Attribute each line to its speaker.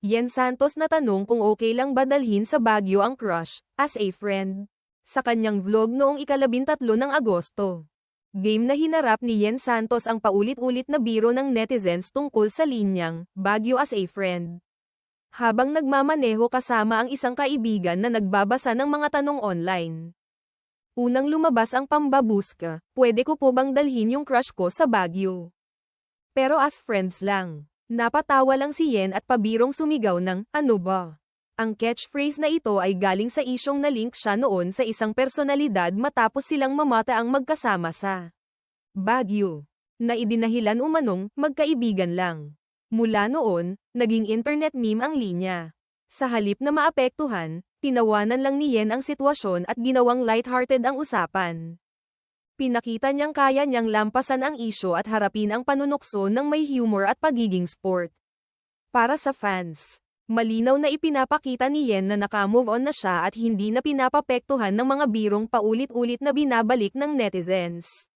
Speaker 1: Yen Santos na tanong kung okay lang ba dalhin sa Baguio ang crush, as a friend. Sa kanyang vlog noong ika-13 ng Agosto. Game na hinarap ni Yen Santos ang paulit-ulit na biro ng netizens tungkol sa linyang, Baguio as a friend. Habang nagmamaneho kasama ang isang kaibigan na nagbabasa ng mga tanong online. Unang lumabas ang pambabuska, pwede ko po bang dalhin yung crush ko sa Baguio? Pero as friends lang. Napatawa lang si Yen at pabirong sumigaw ng, ano ba? Ang catchphrase na ito ay galing sa isyong na-link siya noon sa isang personalidad matapos silang mamata ang magkasama sa Baguio. Na idinahilan umanong, magkaibigan lang. Mula noon, naging internet meme ang linya. Sa halip na maapektuhan, tinawanan lang ni Yen ang sitwasyon at ginawang lighthearted ang usapan. Pinakita niyang kaya niyang lampasan ang isyu at harapin ang panunukso ng may humor at pagiging sport. Para sa fans, malinaw na ipinapakita ni Yen na naka-move on na siya at hindi na pinapapektuhan ng mga birong paulit-ulit na binabalik ng netizens.